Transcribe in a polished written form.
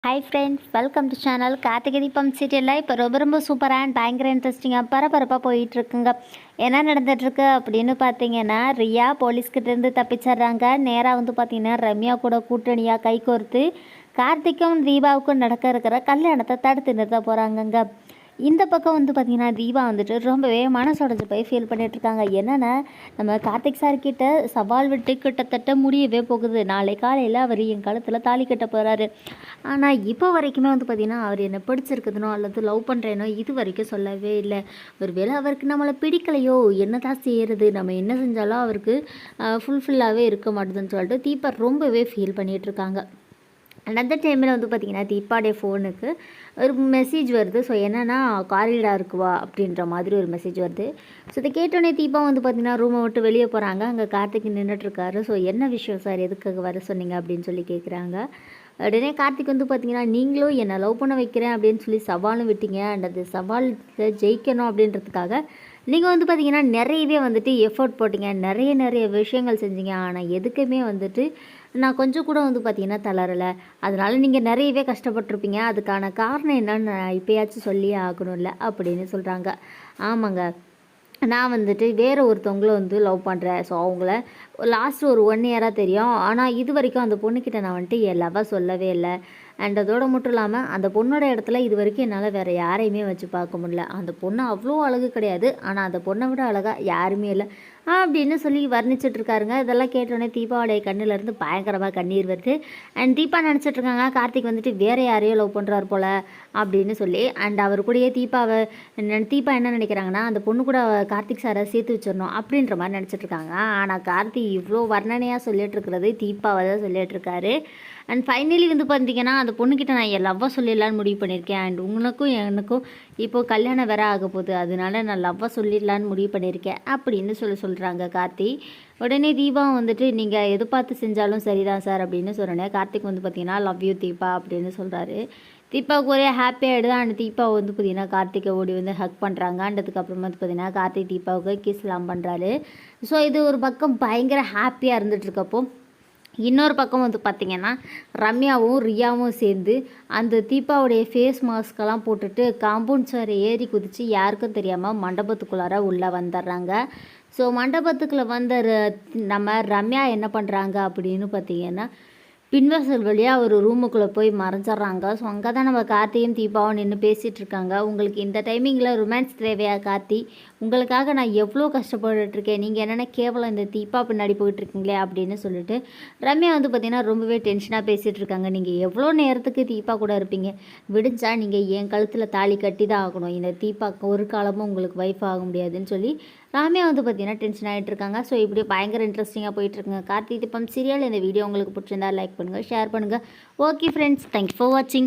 Hi friends, welcome to channel. Karthigai Deepam சீரியலில் இப்போ ரொம்ப சூப்பராக அண்ட் பயங்கர இன்ட்ரெஸ்டிங்காக பரபரப்பாக போயிட்டுருக்குங்க. என்ன நடந்துகிட்ருக்கு அப்படின்னு பார்த்தீங்கன்னா, ரியா போலீஸ்கிட்டேருந்து தப்பிச்சிட்றாங்க. நேராக பார்த்தீங்கன்னா ரம்யா கூட கூட்டணியாக கை கோர்த்து கார்த்திக்கும் தீபாவுக்கும் நடக்க இருக்கிற கல்யாணத்தை தடுத்து நிறுத்த போகிறாங்கங்க. இந்த பக்கம் பார்த்திங்கன்னா தீபா ரொம்பவே மனசொடைஞ்சு போய் ஃபீல் பண்ணிகிட்ருக்காங்க. என்னென்னா, நம்ம கார்த்திக் சார்கிட்ட சவால் விட்டு கிட்டத்தட்ட முடியவே போகுது. நாளை காலையில் அவர் என் கழுத்தில் தாலி கட்ட போகிறாரு. ஆனால் இப்போ வரைக்குமே பார்த்திங்கன்னா அவர் என்னை பிடிச்சிருக்குதுனோ அல்லது லவ் பண்ணுறேனோ இது வரைக்கும் சொல்லவே இல்லை. ஒரு வேளை அவருக்கு நம்மளை பிடிக்கலையோ, என்ன தான் செய்கிறது, நம்ம என்ன செஞ்சாலும் அவருக்கு ஃபுல்ஃபில்லாகவே இருக்க மாட்டுதுன்னு சொல்லிட்டு தீபா ரொம்பவே ஃபீல் பண்ணிகிட்ருக்காங்க. அந்த டைமில் பார்த்திங்கன்னா தீபாவுடைய ஃபோனுக்கு ஒரு மெசேஜ் வருது. ஸோ என்னென்னா, காரிடாக இருக்குவா அப்படின்ற மாதிரி ஒரு மெசேஜ் வருது. ஸோ இதை கேட்டோடனே தீபா பார்த்திங்கன்னா ரூமை விட்டு வெளியே போகிறாங்க. அங்கே கார்த்திக் நின்றுட்டுருக்காரு. ஸோ என்ன விஷயம் சார், எதுக்காக வர சொன்னீங்க அப்படின்னு சொல்லி கேட்குறாங்க. உடனே கார்த்திக் பார்த்திங்கன்னா, நீங்களும் என்னை லவ் பண்ண வைக்கிறேன் அப்படின்னு சொல்லி சவாலும் விட்டீங்க. அண்ட் அது சவாலுக்கு ஜெயிக்கணும் அப்படின்றதுக்காக நீங்கள் பார்த்திங்கன்னா நிறையவே எஃபோர்ட் போட்டிங்க, நிறைய விஷயங்கள் செஞ்சீங்க. ஆனால் எதுக்குமே நான் கொஞ்சம் கூட பார்த்திங்கன்னா தளரலை. அதனால் நீங்கள் நிறையவே கஷ்டப்பட்டுருப்பீங்க. அதுக்கான காரணம் என்னன்னு நான் இப்போயாச்சும் சொல்லியே ஆகணும்ல அப்படின்னு சொல்கிறாங்க. ஆமாங்க, நான் வேறு ஒருத்தவங்களும் லவ் பண்ணுறேன். ஸோ அவங்கள லாஸ்ட் ஒரு 1 இயராக தெரியும். ஆனால் இது வரைக்கும் அந்த பொண்ணுக்கிட்ட நான் என் லவ்வை சொல்லவே இல்லை. அண்ட் அதோடு மட்டும் இல்லாமல் அந்த பொண்ணோட இடத்துல இது வரைக்கும் என்னால் வேறு யாரையுமே வச்சு பார்க்க முடியல. அந்த பொண்ணு அவ்வளோ அழகு கிடையாது, ஆனால் அந்த பொண்ணை விட அழகாக யாருமே இல்லை அப்படின்னு சொல்லி வர்ணிச்சிட்ருக்காருங்க. இதெல்லாம் கேட்டோடனே தீபாவுடைய கண்ணிலேருந்து பயங்கரமாக கண்ணீர் வருது. அண்ட் தீபா நினச்சிட்ருக்காங்க கார்த்திக் வேறு யாரையோ லவ் பண்ணுறாரு போல் அப்படின்னு சொல்லி. அண்ட் அவர் கூடயே தீபா என்ன நினைக்கிறாங்கன்னா, அந்த பொண்ணு கூட கார்த்திக் சாரை சேர்த்து வச்சிடணும் அப்படின்ற மாதிரி நினச்சிட்ருக்காங்க. ஆனால் கார்த்திக் இவ்வளோ வர்ணனையாக சொல்லிகிட்ருக்கிறது தீபாவை தான் சொல்லிகிட்ருக்காரு. அண்ட் ஃபைனலி பார்த்திங்கன்னா, அந்த பொண்ணுக்கிட்ட நான் என் லவ்வை சொல்லிடலான்னு முடிவு பண்ணியிருக்கேன். அண்ட் உங்களுக்கும் எனக்கும் இப்போது கல்யாணம் வேற ஆக போகுது, அதனால நான் லவ்வை சொல்லிடலான்னு முடிவு பண்ணியிருக்கேன் அப்படின்னு சொல்கிறாங்க கார்த்தி. உடனே தீபா நீங்கள் எது பார்த்து செஞ்சாலும் சரிதான் சார் அப்படின்னு சொன்னேன். கார்த்திக் பார்த்திங்கன்னா லவ் யூ தீபா அப்படின்னு சொல்கிறாரு. தீபாவுக்கு ஒரே ஹாப்பியாகிடுது. அண்ட் தீபா பார்த்திங்கன்னா கார்த்திகை ஓடி ஹக் பண்ணுறாங்க. அண்டதுக்கப்புறமா பார்த்திங்கன்னா கார்த்திக் தீபாவுக்கு கிஸ்லாம் பண்ணுறாரு. ஸோ இது ஒரு பக்கம் பயங்கர ஹாப்பியாக இருந்துகிட்ருக்கப்போ, இன்னொரு பக்கம் பார்த்திங்கன்னா ரம்யாவும் ரியாவும் சேர்ந்து அந்த தீபாவுடைய ஃபேஸ் மாஸ்கெல்லாம் போட்டுட்டு காம்பவுண்ட் சார் ஏறி குதித்து யாருக்கும் தெரியாமல் மண்டபத்துக்குள்ளார உள்ளே வந்துடுறாங்க. ஸோ மண்டபத்துக்குள்ளே வந்த நம்ம ரம்யா என்ன பண்ணுறாங்க அப்படின்னு பார்த்திங்கன்னா, பின்வாசல் வழியாக ஒரு ரூமுக்குள்ளே போய் மறைஞ்சிட்றாங்க. ஸோ அங்கே தான் நம்ம கார்த்தியும் தீபாவும் நின்று பேசிகிட்டு இருக்காங்க. உங்களுக்கு இந்த டைமிங்கில் ரொமான்ஸ் தேவையா கார்த்தி? உங்களுக்காக நான் எவ்வளோ கஷ்டப்பட்டுருக்கேன், நீங்கள் என்னென்ன கேவலம் இந்த தீபா பின்னாடி போயிட்டுருக்கீங்களே அப்படின்னு சொல்லிட்டு ரம்யா பார்த்திங்கன்னா ரொம்பவே டென்ஷனாக பேசிகிட்டு இருக்காங்க. நீங்கள் எவ்வளோ நேரத்துக்கு தீபா கூட இருப்பீங்க? விடிஞ்சா நீங்கள் என் கழுத்தில் தாலி கட்டி தான் ஆகணும். இந்த தீபாவுக்கு ஒரு காலமும் உங்களுக்கு வைஃப் ஆக முடியாதுன்னு சொல்லி ராமியா பார்த்திங்கன்னா டென்ஷன் ஆகிட்டு இருக்காங்க. ஸோ இப்படி பயங்கர இன்ட்ரெஸ்டிங்காக போயிட்டுருக்குங்க கார்த்திகை தீபம் சீரியல். இந்த வீடியோ உங்களுக்கு பிடிச்சிருந்தா லைக் பண்ணுங்கள், ஷேர் பண்ணுங்கள். ஓகே ஃப்ரெண்ட்ஸ், தேங்க்ஸ் ஃபார் வாட்சிங்.